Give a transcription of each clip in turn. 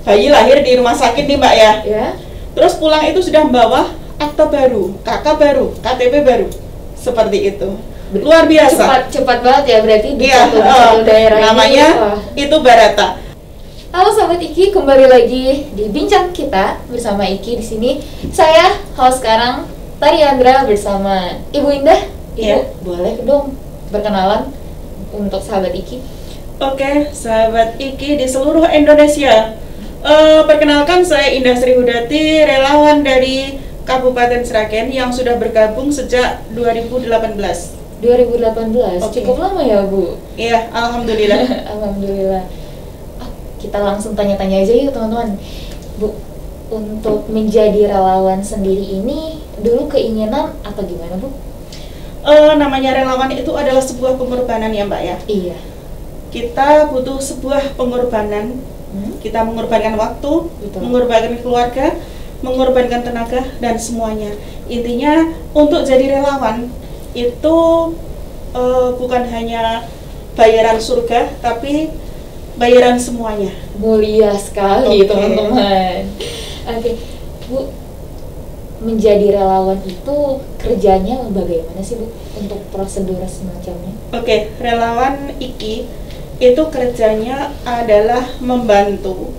bayi lahir di rumah sakit nih Mbak ya. Ya. Terus pulang itu sudah membawa akte baru, KK baru, KTP baru, seperti itu. Luar biasa. Cepat banget ya berarti di Iya, satu daerah namanya ini. Wah. itu Barata. Halo Sobat Iki, kembali lagi di Bincang Kita bersama Iki di sini. Saya host sekarang Tari Andra bersama Ibu Indah. Ibu, Iya. boleh dong berkenalan untuk sahabat Iki? Oke, sahabat Iki di seluruh Indonesia. Perkenalkan saya Indah Sri Hudati, relawan dari Kabupaten Sragen yang sudah bergabung sejak 2018. 2018, Oke. cukup lama ya Bu? Iya, alhamdulillah. Alhamdulillah. Kita langsung tanya-tanya aja yuk teman-teman. Bu, untuk menjadi relawan sendiri ini dulu keinginan atau gimana Bu? Namanya relawan itu adalah sebuah pengorbanan ya Mbak ya. Iya. Kita butuh sebuah pengorbanan. Kita mengorbankan waktu, Betul. mengorbankan keluarga, mengorbankan tenaga dan semuanya. Intinya untuk jadi relawan itu bukan hanya bayaran surga, tapi bayaran semuanya. Mulia sekali Oke. teman-teman. Oke, Bu, menjadi relawan itu kerjanya bagaimana sih Bu untuk prosedur semacamnya? Oke, relawan IKI itu kerjanya adalah membantu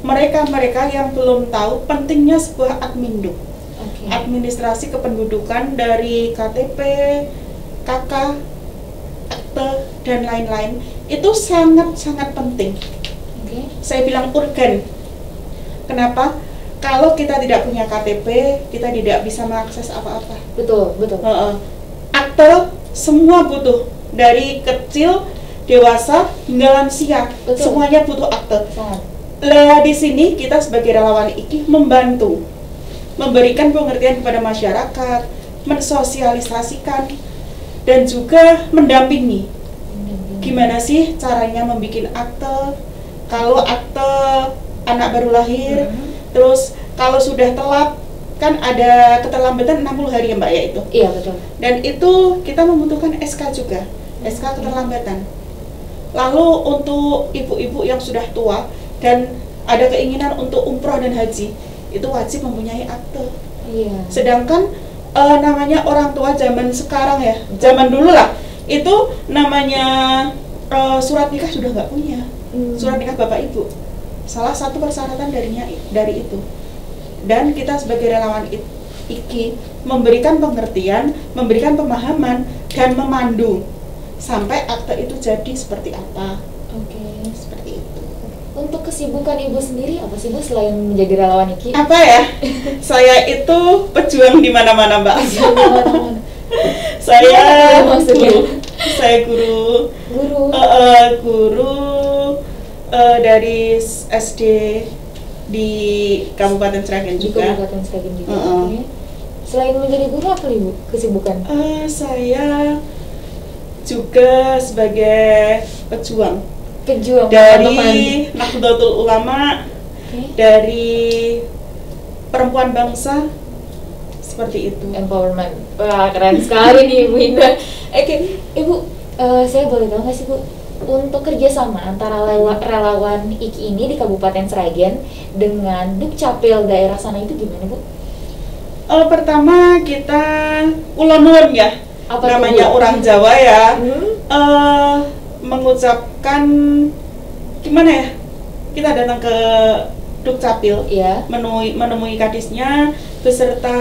mereka-mereka yang belum tahu pentingnya sebuah adminduk. Oke. Administrasi kependudukan dari KTP, KK, akte, dan lain-lain itu sangat-sangat penting. Oke. Saya bilang urgen. Kenapa? Kalau kita tidak punya KTP, kita tidak bisa mengakses apa-apa. Betul, betul. Akte semua butuh, dari kecil, dewasa hingga lansia, Betul. semuanya butuh akte. Sangat. Lah di sini kita sebagai relawan IKI membantu, memberikan pengertian kepada masyarakat, mensosialisasikan, dan juga mendampingi. Gimana sih caranya membuat akte? Kalau akte anak baru lahir, terus kalau sudah telat, kan ada keterlambatan 60 hari ya Mbak ya itu. Iya, betul. Dan itu kita membutuhkan SK juga, SK keterlambatan. Lalu untuk ibu-ibu yang sudah tua dan ada keinginan untuk umroh dan haji, itu wajib mempunyai akte. Iya. Sedangkan namanya orang tua zaman sekarang ya, zaman dulu lah, itu namanya surat nikah sudah nggak punya, surat nikah bapak ibu. Salah satu persyaratan dari itu. Dan kita sebagai relawan IKI memberikan pengertian, memberikan pemahaman, dan memandu sampai akte itu jadi seperti apa. Oke. Seperti itu. Untuk kesibukan Ibu sendiri apa sih Bu selain menjadi relawan IKI? Apa ya? Saya itu pejuang di mana-mana, Mbak. Saya maksudnya? Saya guru dari SD di Kabupaten Sragen Di juga. Kabupaten Sragen juga. Oke. Selain menjadi guru apa Ibu kesibukan? Saya juga sebagai pejuang Pejuang dari Nahdlatul Ulama, Oke. dari perempuan bangsa, seperti itu. Empowerment. Wah, keren sekali nih Ibu Indah. Oke, Ibu, saya boleh tahu nggak sih Bu, untuk kerjasama antara relawan IKI ini di Kabupaten Sragen dengan Dukcapil daerah sana itu gimana Bu? Pertama kita ulon ya, Apa tuh, namanya Bu? orang Jawa ya, mengucapkan gimana ya? Kita datang ke Dukcapil, Iya. menemui kadisnya beserta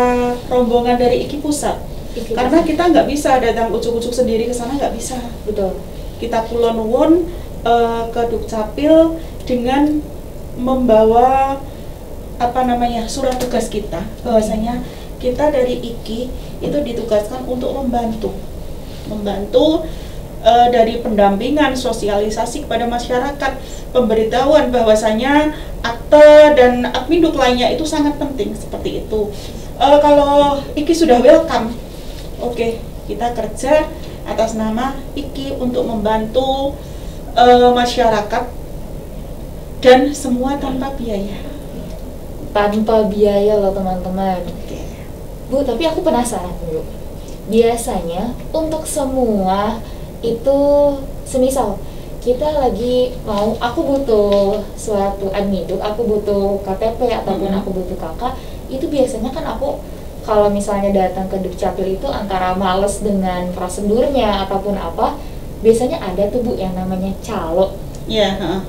rombongan dari IKI pusat. IKI Karena pusat. kita nggak bisa datang ujuk-ujuk sendiri ke sana, nggak bisa. Betul. Kita pulau nuwun ke Dukcapil dengan membawa surat tugas kita, bahwasanya kita dari IKI itu ditugaskan untuk membantu dari pendampingan, sosialisasi kepada masyarakat, pemberitahuan bahwasanya akte dan adminduk lainnya itu sangat penting, seperti itu. Kalau IKI sudah welcome, oke, kita kerja atas nama IKI untuk membantu masyarakat dan semua tanpa biaya. Tanpa biaya loh teman-teman. Bu, tapi aku penasaran Bu. Biasanya untuk semua itu semisal kita lagi aku butuh suatu adminduk, aku butuh KTP ataupun aku butuh kakak, itu biasanya kan aku kalau misalnya datang ke Dukcapil itu antara males dengan prosedurnya ataupun apa, biasanya ada tuh Bu yang namanya calo. Iya.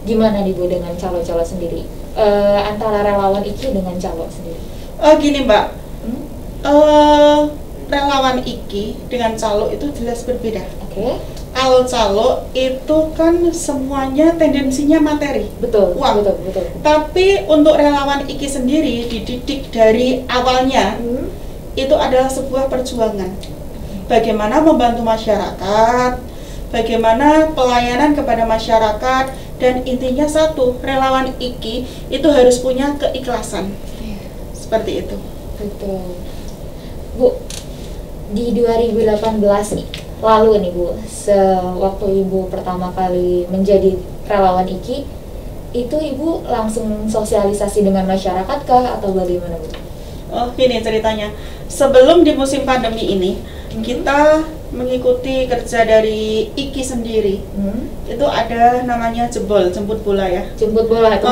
Gimana nih Bu dengan calo-calo sendiri? Antara relawan IKI dengan calo sendiri? Gini Mbak, relawan IKI dengan calo itu jelas berbeda. Oke. Kalau calo itu kan semuanya tendensinya materi, Betul, uang. betul. Tapi untuk relawan IKI sendiri dididik dari awalnya itu adalah sebuah perjuangan. Bagaimana membantu masyarakat, bagaimana pelayanan kepada masyarakat, dan intinya satu, relawan IKI itu harus punya keikhlasan. Seperti itu. Betul. Bu, di 2018 nih, lalu nih Bu, sewaktu Ibu pertama kali menjadi relawan IKI, itu Ibu langsung sosialisasi dengan masyarakat kah atau bagaimana Bu? Gini ceritanya, sebelum di musim pandemi ini, kita mengikuti kerja dari IKI sendiri. Itu ada namanya jemput bola ya. Jemput bola itu.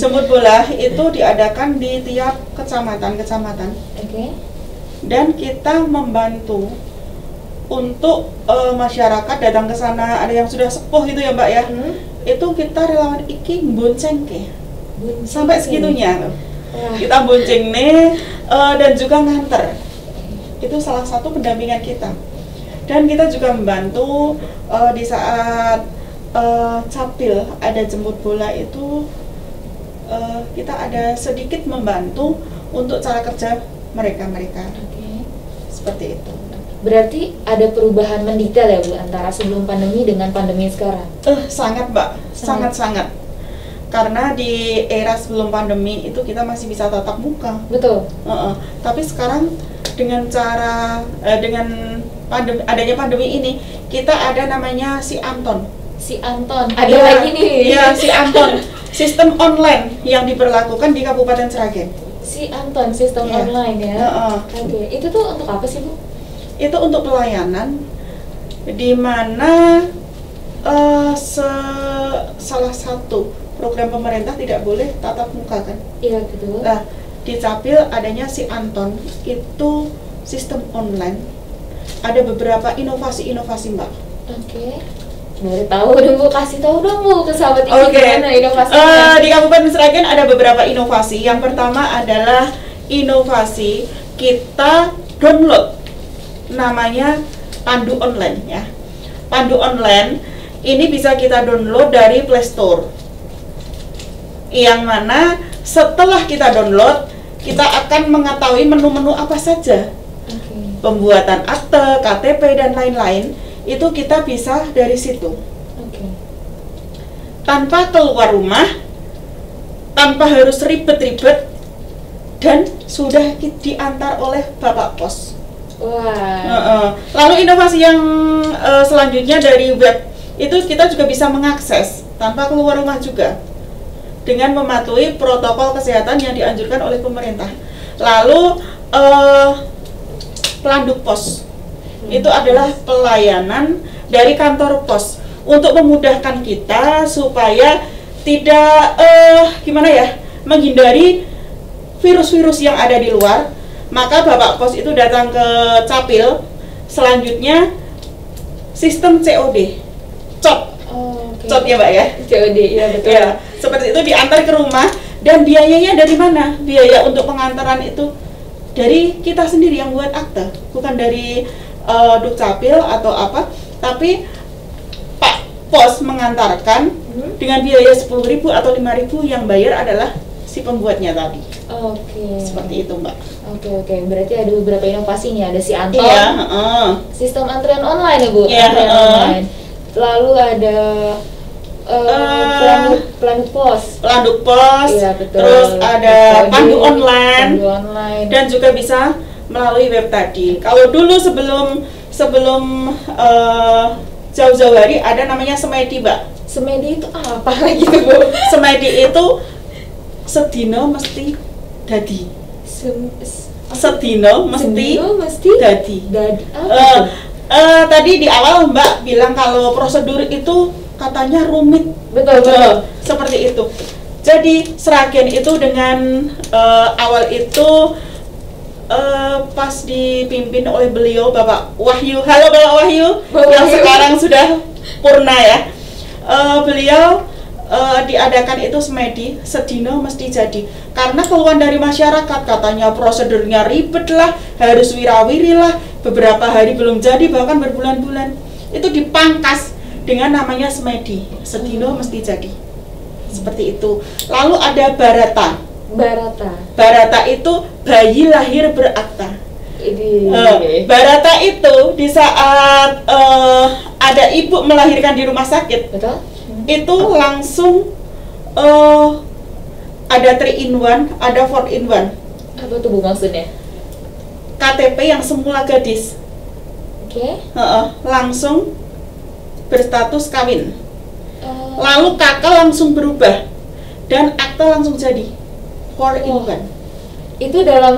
Jemput bola itu diadakan di tiap kecamatan. Oke. Dan kita membantu untuk masyarakat datang ke sana. Ada yang sudah sepuh gitu ya Mbak ya. Itu kita relawan IKI boncengke. Sampai segitunya. Kita bonceng nih dan juga nganter. Itu salah satu pendampingan kita. Dan kita juga membantu di saat capil ada jemput bola itu, kita ada sedikit membantu untuk cara kerja mereka. Okay. Seperti itu. Berarti ada perubahan mendetail ya Bu antara sebelum pandemi dengan pandemi sekarang? Sangat Mbak, sangat. Karena di era sebelum pandemi itu kita masih bisa tatap muka. Betul. Tapi sekarang dengan adanya pandemi ini, kita ada namanya si Anton. Ada lagi nih. Iya, si Anton. Sistem online yang diberlakukan di Kabupaten Sragen. Si Anton, sistem online ya. Oke. Itu tuh untuk apa sih Bu? Itu untuk pelayanan, di mana salah satu program pemerintah tidak boleh tatap muka kan? Iya betul. Nah, di Capil adanya si Anton, itu sistem online. Ada beberapa inovasi Mbak. Oke. Baru tahu dong Bu, kasih tahu dong Bu ke sahabat IKI gimana inovasinya. Di Kabupaten Sragen ada beberapa inovasi. Yang pertama adalah inovasi kita download, namanya pandu online ya. Pandu online ini bisa kita download dari Play Store. Yang mana setelah kita download, kita akan mengetahui menu-menu apa saja. Pembuatan akte, KTP dan lain-lain itu kita bisa dari situ. Tanpa keluar rumah, tanpa harus ribet-ribet, dan sudah diantar oleh Bapak Pos. Wah. Lalu inovasi yang selanjutnya dari web itu kita juga bisa mengakses tanpa keluar rumah juga, dengan mematuhi protokol kesehatan yang dianjurkan oleh pemerintah. Lalu pelanduk pos itu adalah pelayanan dari kantor pos untuk memudahkan kita supaya tidak menghindari virus-virus yang ada di luar. Maka Bapak Pos itu datang ke Capil. Selanjutnya sistem COD, COD ya Mbak ya. COD ya betul. Ya, seperti itu diantar ke rumah. Dan biayanya dari mana? Biaya untuk pengantaran itu dari kita sendiri yang buat akte, bukan dari Dukcapil atau apa, tapi Pak Pos mengantarkan dengan biaya 10.000 atau 5.000, yang bayar adalah si pembuatnya tadi. Seperti itu Mbak. Oke. Berarti ada beberapa inovasi nih, ada si Anton. Iya. Sistem antrian online ya Bu. Iya. Online. Lalu ada pelanduk pos. Iya, betul. Terus ada pandu online. Dan juga bisa melalui web tadi. Kalau dulu sebelum jauh-jauh hari ada namanya Semedi, Mbak. Semedi itu apa lagi tuh Bu? Semedi itu sedino mesti dadi. Sedino mesti dadi. Apa tadi di awal Mbak bilang kalau prosedur itu katanya rumit. Betul, betul. Seperti itu. Jadi Sragen itu dengan awal itu pas dipimpin oleh beliau Bapak Wahyu. Halo Bapak Wahyu, yang sekarang sudah purna ya. Beliau diadakan itu semedi, sedino mesti jadi. Karena keluhan dari masyarakat, katanya prosedurnya ribet lah, harus wirawiri lah, beberapa hari belum jadi, bahkan berbulan-bulan. Itu dipangkas dengan namanya semedi, sedino mesti jadi. Seperti itu. Lalu ada Barata. Barata itu bayi lahir berakta. Barata itu di saat ada ibu melahirkan di rumah sakit. Betul. Itu langsung ada 3 in 1, ada 4 in 1. Apa tuh Bu maksudnya? KTP yang semula gadis, langsung berstatus kawin. Lalu kakak langsung berubah dan akta langsung jadi 4 in 1. Itu dalam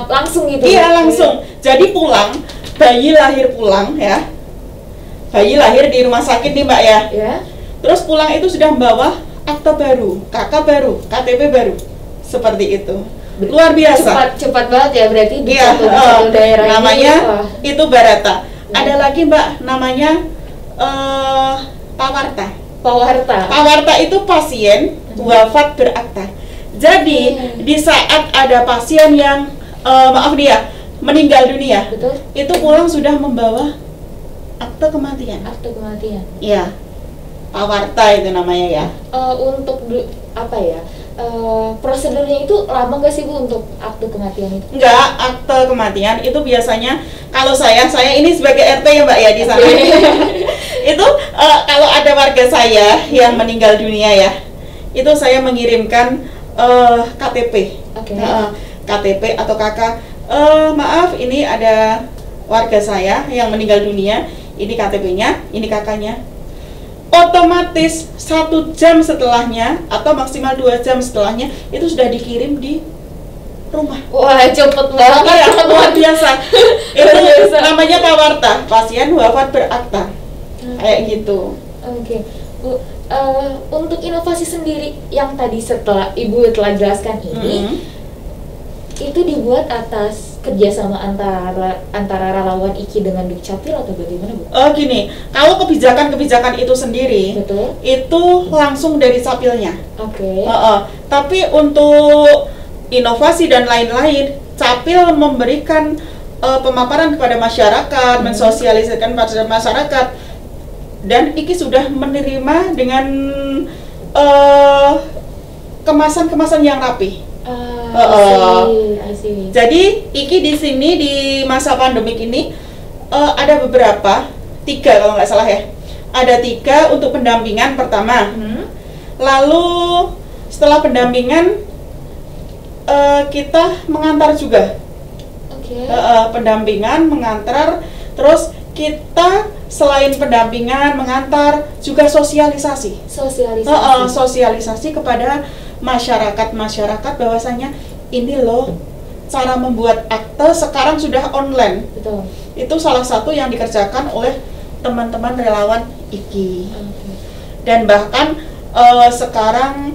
langsung gitu? Iya, langsung. Jadi pulang, bayi lahir pulang ya. Bayi lahir di rumah sakit nih Mbak ya. Terus pulang itu sudah membawa akta baru, kakak baru, KTP baru. Seperti itu. Luar biasa. Cepat banget ya berarti di satu daerah namanya ini. Itu Barata. Ada lagi Mbak namanya Pawarta. Pawarta itu pasien wafat berakta. Jadi di saat ada pasien yang meninggal dunia, betul, itu pulang sudah membawa akte kematian. Iya. Pawarta itu namanya ya. Untuk apa ya? Prosedurnya itu lama nggak sih Bu untuk akte kematian itu? Enggak, akte kematian itu biasanya kalau saya ini sebagai RT ya Mbak ya di sana. Itu kalau ada warga saya yang meninggal dunia ya, itu saya mengirimkan KTP. KTP atau kakak, maaf ini ada warga saya yang meninggal dunia, ini KTP-nya, ini kakaknya. Otomatis 1 jam setelahnya atau maksimal 2 jam setelahnya itu sudah dikirim di rumah. Wah, cepet banget. Iya, luar biasa. Itu namanya Pawarta, pasien wafat berakta. Kayak gitu. Oke. Bu, untuk inovasi sendiri yang tadi setelah Ibu telah jelaskan ini, itu dibuat atas kerjasama antara relawan IKI dengan Dukcapil atau bagaimana Bu? Gini, kalau kebijakan itu sendiri, betul, itu langsung dari Capilnya. Tapi untuk inovasi dan lain-lain, Capil memberikan pemaparan kepada masyarakat, mensosialisasikan pada masyarakat, dan IKI sudah menerima dengan kemasan-kemasan yang rapi. I see. Jadi IKI di sini di masa pandemik ini ada beberapa, 3 kalau nggak salah ya. Ada 3 untuk pendampingan pertama. Lalu setelah pendampingan kita mengantar juga. Pendampingan, mengantar, terus kita selain pendampingan, mengantar juga sosialisasi kepada masyarakat bahwasanya ini loh cara membuat akte sekarang sudah online. Betul. Itu salah satu yang dikerjakan oleh teman-teman relawan IKI. Dan bahkan sekarang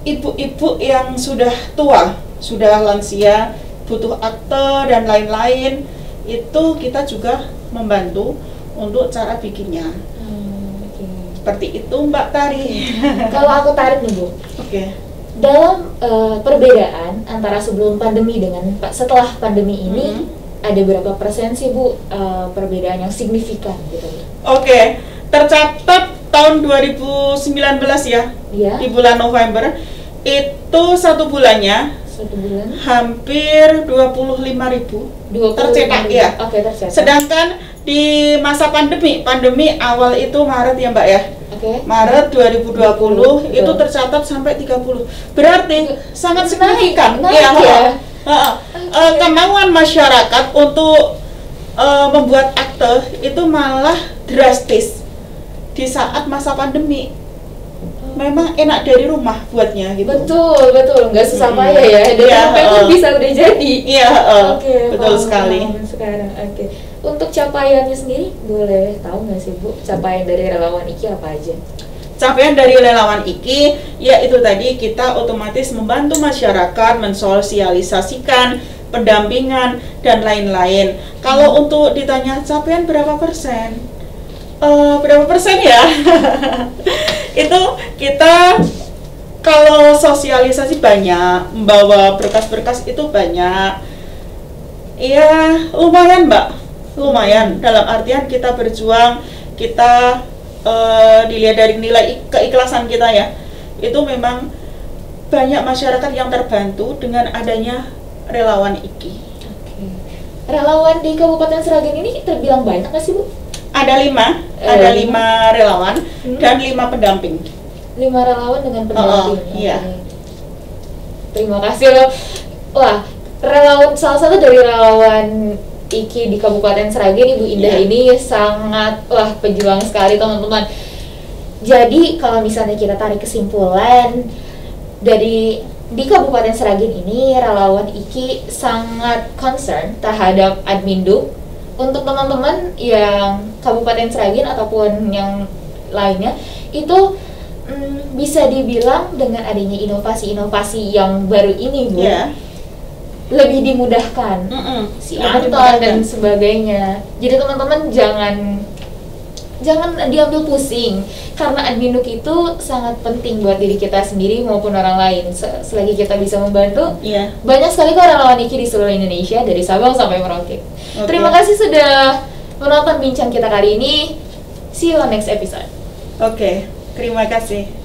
ibu-ibu yang sudah tua, sudah lansia, butuh akte dan lain-lain, itu kita juga membantu untuk cara bikinnya. Seperti itu Mbak Tari. Kalau aku tarik nih Bu, dalam perbedaan antara sebelum pandemi dengan setelah pandemi ini, ada berapa persen sih Bu perbedaan yang signifikan gitu? Tercatat tahun 2019 ya, di bulan November itu 1 bulannya hampir 25.000 tercetak ya. Tercetak. Sedangkan di masa pandemi awal itu Maret ya Mbak ya. Maret 2020 itu tercatat sampai 30. Berarti sangat signifikan. Kemauan masyarakat untuk membuat akte itu malah drastis di saat masa pandemi. Memang enak dari rumah buatnya gitu. Betul, nggak susah payah ya. Dan bisa udah jadi. Betul sekali. Sekarang, Untuk capaiannya sendiri, boleh tahu nggak sih Bu, capaian dari relawan IKI apa aja? Capaian dari relawan IKI, ya itu tadi kita otomatis membantu masyarakat mensosialisasikan, pendampingan, dan lain-lain. Kalau untuk ditanya capaian berapa persen? Berapa persen ya? Itu kita kalau sosialisasi banyak, membawa berkas-berkas itu banyak. Iya, lumayan Mbak. Lumayan, dalam artian kita berjuang, kita dilihat dari nilai keikhlasan kita ya, itu memang banyak masyarakat yang terbantu dengan adanya relawan IKI. Oke. Relawan di Kabupaten Sragen ini terbilang banyak nggak sih Bu? Ada 5 relawan dan 5 pendamping. 5 relawan dengan pendamping. Iya. Oke. Terima kasih loh. Wah, salah satu dari relawan IKI di Kabupaten Sragen, Ibu Indah ini sangat pejuang sekali teman-teman. Jadi kalau misalnya kita tarik kesimpulan dari di Kabupaten Sragen ini, relawan IKI sangat concern terhadap Adminduk. Untuk teman-teman yang Kabupaten Sragen ataupun yang lainnya, itu bisa dibilang dengan adanya inovasi-inovasi yang baru ini Bu, lebih dimudahkan si Anton dan sebagainya. Jadi teman-teman jangan diambil pusing, karena Adminduk itu sangat penting buat diri kita sendiri maupun orang lain. Selagi kita bisa membantu, banyak sekali kok relawan IKI di seluruh Indonesia dari Sabang sampai Merauke. Terima kasih sudah menonton bincang kita kali ini. See you on next episode. Oke, terima kasih.